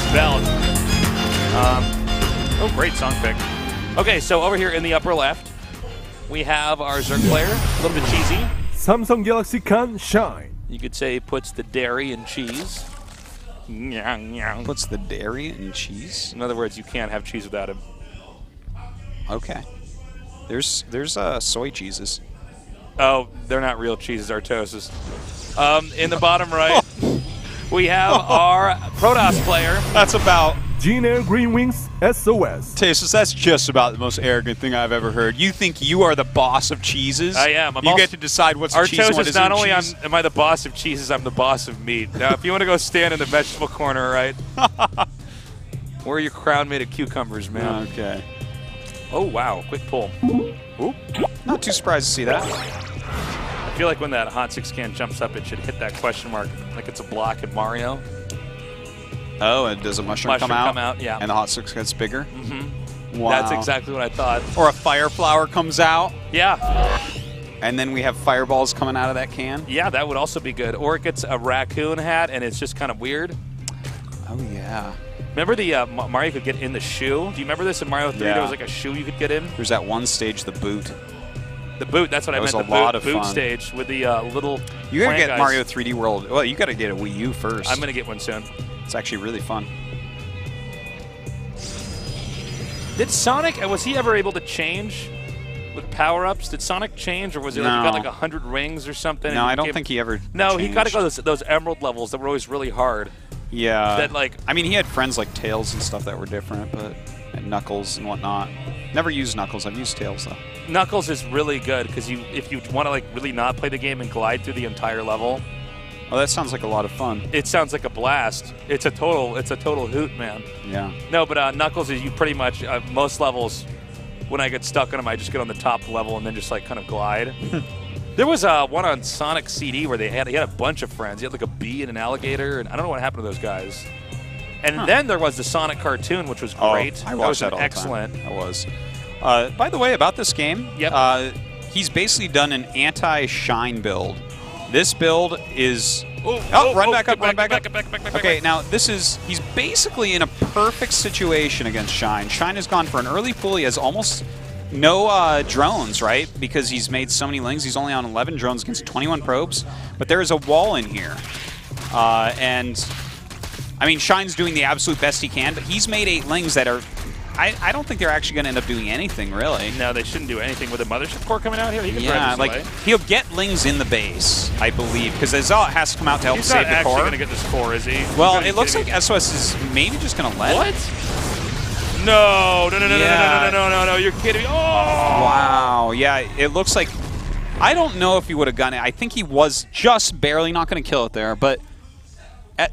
nice belt. Oh, great song pick. Okay, so over here in the upper left, we have our Zerg player, a little bit cheesy. Samsung Galaxy can shine. You could say puts the dairy in cheese. Puts the dairy in cheese? In other words, you can't have cheese without him. Okay. There's soy cheeses. Oh, they're not real cheeses, they're toasts. In the bottom right, we have our Protoss player. That's about... Gina Green Wings SOS. Tasteless, that's just about the most arrogant thing I've ever heard. You think you are the boss of cheeses? I am. You get to decide what's cheese and what isn't not only cheese. am I the boss of cheeses, I'm the boss of meat. Now, if you want to go stand in the vegetable corner, right? Wear your crown made of cucumbers, man. Okay. Oh, wow. Quick pull. Oop. Not too surprised to see that. I feel like when that hot 6 can jumps up, it should hit that question mark like it's a block in Mario. Oh, and does a mushroom come out? Yeah. And the hot 6 gets bigger? Mm-hmm. Wow. That's exactly what I thought. Or a fire flower comes out. Yeah. And then we have fireballs coming out of that can. Yeah, that would also be good. Or it gets a raccoon hat, and it's just kind of weird. Oh, yeah. Remember the Mario could get in the shoe? Do you remember this in Mario 3? Yeah. There was like a shoe you could get in? There's that one stage, the boot. The boot, that's what I meant. That was a lot of boot fun. Stage with the little You gotta get guys. Mario 3D World. Well, you gotta get a Wii U first. I'm gonna get one soon. It's actually really fun. Did Sonic, was he ever able to change with power-ups? Did Sonic change, or was it like he got like 100 rings or something? No, I don't think he ever No, changed. he got to go those emerald levels that were always really hard. Yeah. That like, I mean, he had friends like Tails and stuff that were different, but and Knuckles and whatnot. Never used Knuckles. I've used Tails though. Knuckles is really good because if you want to like really not play the game and glide through the entire level. Oh, that sounds like a lot of fun. It sounds like a blast. It's a total hoot, man. Yeah. No, but Knuckles is you pretty much most levels. When I get stuck on them, I just get on the top level and then just like kind of glide. There was one on Sonic CD where he had a bunch of friends. He had like a bee and an alligator, and I don't know what happened to those guys. And then there was the Sonic cartoon, which was great. I watched that all excellent. the time. That was. By the way, about this game, he's basically done an anti-shine build. This build is... run back up. Okay, now he's basically in a perfect situation against Shine. Shine has gone for an early pull. He has almost no drones, right? Because he's made so many lings. He's only on 11 drones against 21 probes. But there is a wall in here. And, I mean, Shine's doing the absolute best he can, but he's made 8 lings that are... I don't think they're actually going to end up doing anything, really. No, they shouldn't do anything. With a mothership core coming out here, he can yeah, like, he'll get lings in the base, I believe, because Azal has to come out to help save the core. He's not actually going to get this core, is he? Well, it looks like SOS is maybe just going to let What? No, you're kidding me. Oh! Wow, yeah, it looks like... I don't know if he would have gotten it. I think he was just barely not going to kill it there, but...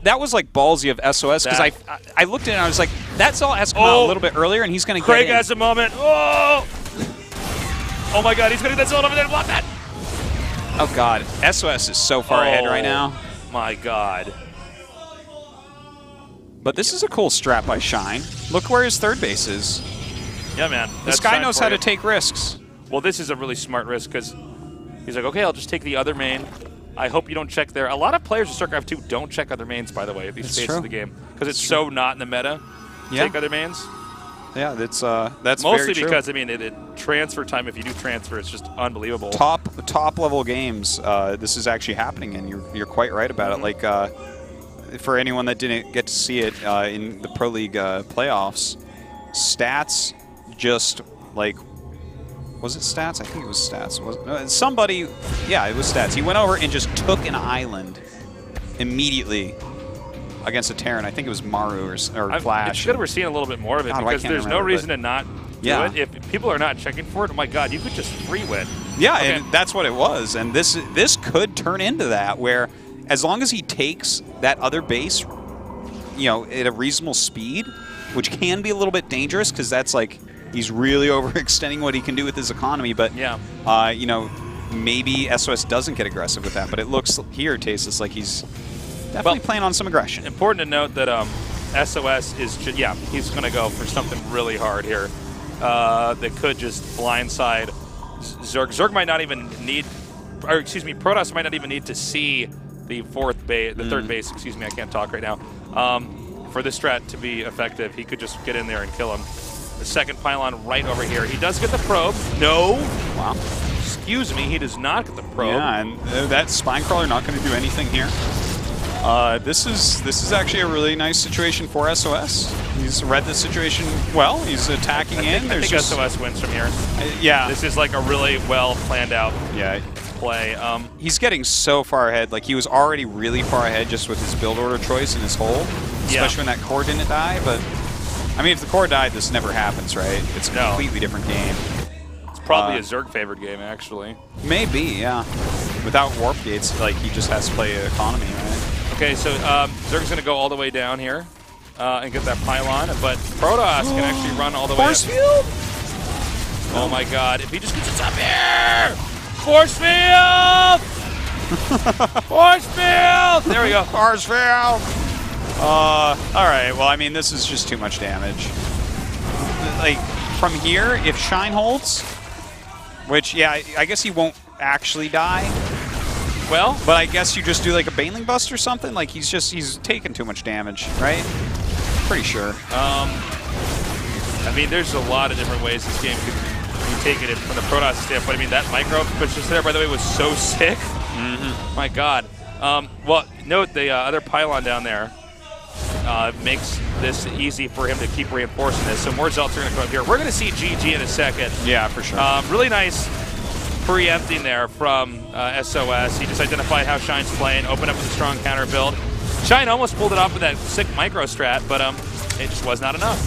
That was like ballsy of SOS because I looked at it and I was like, that's all has come out a little bit earlier and he's going to get Craig has a moment. Oh! Oh my god, he's going to get that zone over there and block that. Oh god, SOS is so far ahead right now. My god. But this is a cool strat by Shine. Look where his third base is. Yeah, man. This guy knows how to take risks. Well, this is a really smart risk because he's like, okay, I'll just take the other main. I hope you don't check there. A lot of players in StarCraft II don't check other mains, by the way, at these phases of the game, because it's so not in the meta. Take other mains. Yeah, that's mostly very true. because I mean, it transfer time. If you do transfer, it's just unbelievable. Top level games. This is actually happening, and you're quite right about it. Like for anyone that didn't get to see it in the Pro League playoffs, stats just like. Was it stats? I think it was stats. Somebody, yeah, it was stats. He went over and just took an island immediately against a Terran. I think it was Maru or Flash. It's good we're seeing a little bit more of it because there's no reason to not do it. If people are not checking for it, oh my god, you could just free win. Yeah, and that's what it was. And this could turn into that where as long as he takes that other base, you know, at a reasonable speed, which can be a little bit dangerous because that's like... He's really overextending what he can do with his economy, but you know, maybe SOS doesn't get aggressive with that. But it looks here, Tasteless, like he's definitely playing on some aggression. Important to note that SOS is he's going to go for something really hard here that could just blindside Zerg. Zerg might not even need, or excuse me, Protoss might not even need to see the third base. Excuse me, I can't talk right now. for this strat to be effective, he could just get in there and kill him. The second pylon right over here. He does get the probe. No. Wow. Excuse me, he does not get the probe. Yeah, and that spine crawler not going to do anything here. This is actually a really nice situation for SOS. He's read the situation well. He's attacking in. I think SOS wins from here. Yeah. This is like a really well planned out play. He's getting so far ahead. Like, he was already really far ahead just with his build order choice and his hole, especially when that core didn't die. But, I mean, if the core died, this never happens, right? It's a completely different game. It's probably a Zerg favored game, actually. Maybe, yeah. Without warp gates, like, he just has to play economy, right? Okay, so Zerg's going to go all the way down here and get that pylon, but Protoss can actually run all the way up. Force field? Oh my god, if he just gets us up here! Force field! Force field! There we go. Force field! Alright, well, I mean, this is just too much damage. Like, from here, if Shine holds, which, yeah, I guess he won't actually die. Well, but I guess you just do like a Baneling Bust or something. Like he's taking too much damage, right? Pretty sure. I mean, there's a lot of different ways this game could be taken from the Protoss standpoint. I mean, that micro push just there, by the way, was so sick. My God. Well, note the other pylon down there makes this easy for him to keep reinforcing this. So more Zelts are going to come up here. We're going to see GG in a second. Yeah, for sure. Really nice preempting there from SOS. He just identified how Shine's playing, opened up with a strong counter build. Shine almost pulled it off with that sick micro strat, but it just was not enough.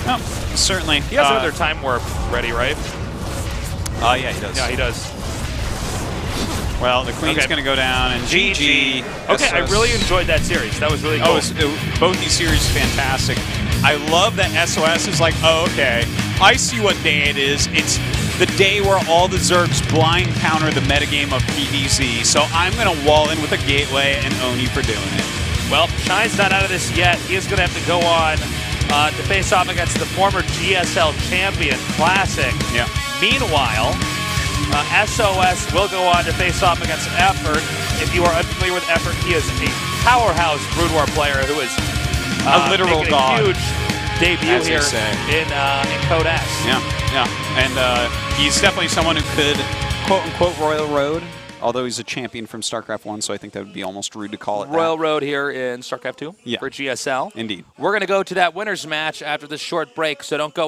No, certainly. He has another time warp ready, right? Yeah, he does. Yeah, he does. Well, the Queen's going to go down, and GG. Okay, I really enjoyed that series. That was really cool. Both these series fantastic. I love that SOS is like, oh, okay, I see what day it is. It's the day where all the Zergs blind counter the metagame of PvZ, so I'm going to wall in with a gateway and own you for doing it. Well, Shine's not out of this yet. He is going to have to go on to face off against the former GSL Champion Classic. Yeah. Meanwhile, SOS will go on to face off against Effort. If you are unfamiliar with Effort, he is a powerhouse Brood War player who is a literal god. A huge debut here in Code S. Yeah, yeah. And he's definitely someone who could, quote-unquote, Royal Road, although he's a champion from StarCraft 1, so I think that would be almost rude to call it Royal Road here in StarCraft 2 for GSL. Indeed. We're going to go to that winner's match after this short break, so don't go